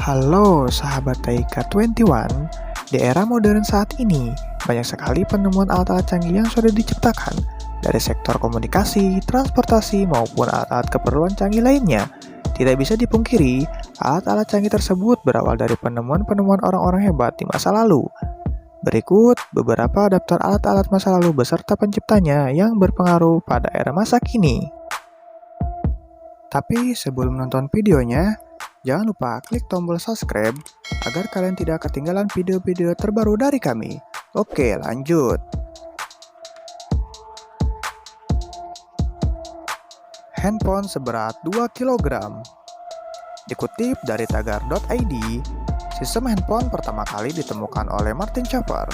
Halo sahabat Taika 21, di era modern saat ini, banyak sekali penemuan alat-alat canggih yang sudah diciptakan dari sektor komunikasi, transportasi, maupun alat-alat keperluan canggih lainnya. Tidak bisa dipungkiri, alat-alat canggih tersebut berawal dari penemuan-penemuan orang-orang hebat di masa lalu. Berikut beberapa daftar alat-alat masa lalu beserta penciptanya yang berpengaruh pada era masa kini. Tapi sebelum menonton videonya, jangan lupa klik tombol subscribe agar kalian tidak ketinggalan video-video terbaru dari kami. Oke, lanjut. Handphone seberat 2 kg. Dikutip dari tagar.id, sistem handphone pertama kali ditemukan oleh Martin Chopper,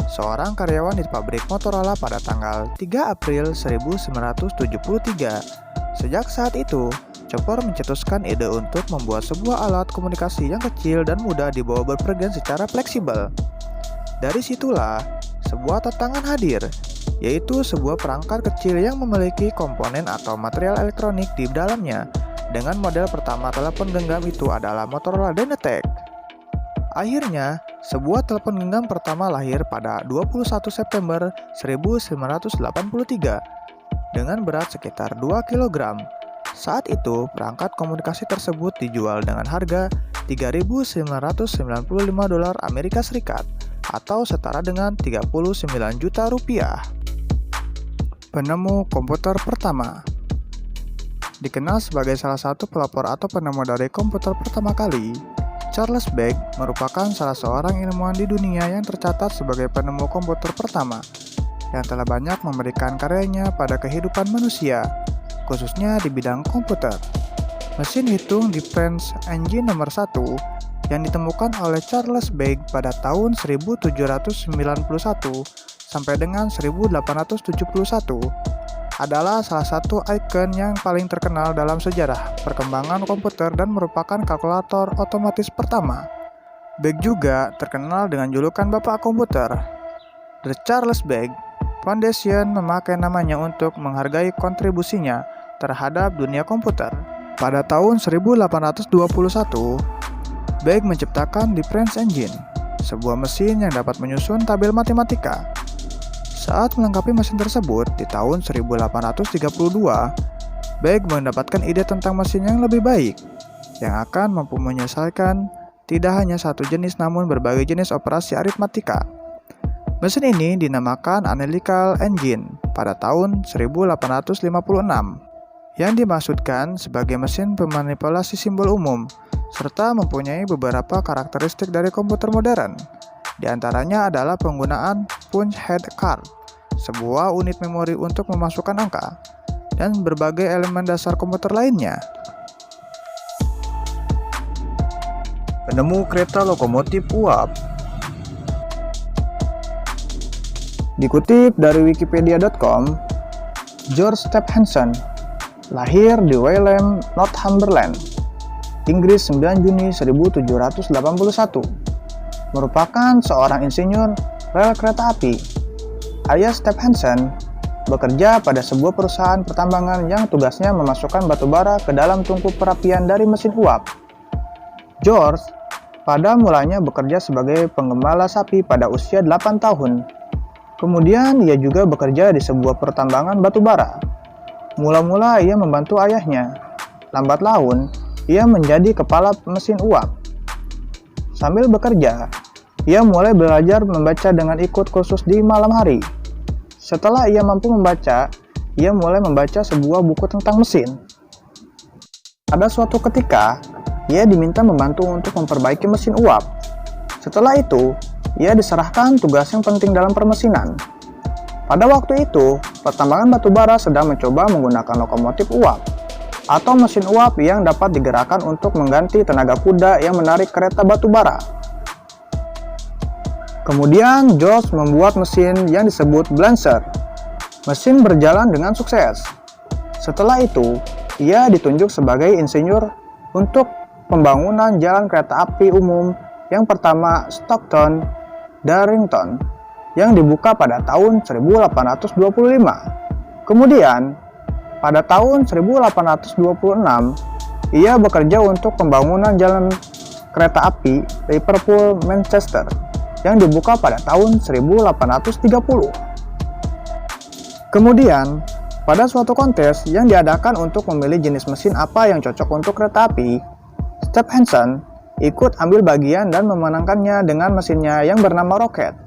seorang karyawan di pabrik Motorola pada tanggal 3 April 1973. Sejak saat itu, Chopper mencetuskan ide untuk membuat sebuah alat komunikasi yang kecil dan mudah dibawa bepergian secara fleksibel. Dari situlah, sebuah tantangan hadir, yaitu sebuah perangkat kecil yang memiliki komponen atau material elektronik di dalamnya. Dengan model pertama telepon genggam itu adalah Motorola Dynatec. Akhirnya, sebuah telepon genggam pertama lahir pada 21 September 1983 dengan berat sekitar 2 kg. Saat itu, perangkat komunikasi tersebut dijual dengan harga $3.995 Amerika Serikat atau setara dengan 39 juta rupiah. Penemu komputer pertama. Dikenal sebagai salah satu pelopor atau penemu dari komputer pertama kali, Charles Babbage merupakan salah seorang ilmuwan di dunia yang tercatat sebagai penemu komputer pertama yang telah banyak memberikan karyanya pada kehidupan manusia, khususnya di bidang komputer. Mesin hitung difference engine nomor 1 yang ditemukan oleh Charles Babbage pada tahun 1791 sampai dengan 1871 adalah salah satu ikon yang paling terkenal dalam sejarah perkembangan komputer dan merupakan kalkulator otomatis pertama. Babbage juga terkenal dengan julukan Bapak Komputer. The Charles Babbage Foundation memakai namanya untuk menghargai kontribusinya terhadap dunia komputer. Pada tahun 1821, Babbage menciptakan difference engine, sebuah mesin yang dapat menyusun tabel matematika. Saat melengkapi mesin tersebut di tahun 1832, Babbage mendapatkan ide tentang mesin yang lebih baik, yang akan mampu menyelesaikan tidak hanya satu jenis namun berbagai jenis operasi aritmatika. Mesin ini dinamakan Analytical Engine pada tahun 1856, yang dimaksudkan sebagai mesin pemanipulasi simbol umum, serta mempunyai beberapa karakteristik dari komputer modern. Di antaranya adalah penggunaan punch head card, sebuah unit memori untuk memasukkan angka, dan berbagai elemen dasar komputer lainnya. Penemu kereta lokomotif uap. Dikutip dari wikipedia.com, George Stephenson lahir di Wylam, Northumberland, Inggris 9 Juni 1781, merupakan seorang insinyur rel kereta api. Ayah Stephenson bekerja pada sebuah perusahaan pertambangan yang tugasnya memasukkan batu bara ke dalam tungku perapian dari mesin uap. George pada mulanya bekerja sebagai penggembala sapi pada usia 8 tahun. Kemudian ia juga bekerja di sebuah pertambangan batu bara. Mula-mula ia membantu ayahnya. Lambat laun, ia menjadi kepala mesin uap. Sambil bekerja, ia mulai belajar membaca dengan ikut kursus di malam hari. Setelah ia mampu membaca, ia mulai membaca sebuah buku tentang mesin. Pada suatu ketika, ia diminta membantu untuk memperbaiki mesin uap. Setelah itu, ia diserahkan tugas yang penting dalam permesinan. Pada waktu itu, pertambangan batu bara sedang mencoba menggunakan lokomotif uap atau mesin uap yang dapat digerakkan untuk mengganti tenaga kuda yang menarik kereta batu bara. Kemudian George membuat mesin yang disebut Blanchard. Mesin berjalan dengan sukses. Setelah itu, ia ditunjuk sebagai insinyur untuk pembangunan jalan kereta api umum yang pertama Stockton Darlington yang dibuka pada tahun 1825. Kemudian, pada tahun 1826, ia bekerja untuk pembangunan jalan kereta api Liverpool-Manchester yang dibuka pada tahun 1830. Kemudian, pada suatu kontes yang diadakan untuk memilih jenis mesin apa yang cocok untuk kereta api, Stephenson ikut ambil bagian dan memenangkannya dengan mesinnya yang bernama Rocket.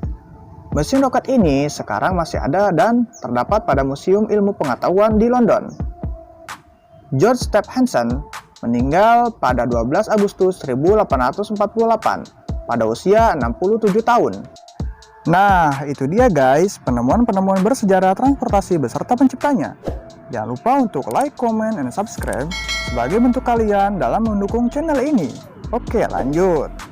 Mesin roket ini sekarang masih ada dan terdapat pada Museum Ilmu Pengetahuan di London. George Stephenson meninggal pada 12 Agustus 1848 pada usia 67 tahun. Nah, itu dia guys, penemuan-penemuan bersejarah transportasi beserta penciptanya. Jangan lupa untuk like, comment, and subscribe sebagai bentuk kalian dalam mendukung channel ini. Oke, lanjut.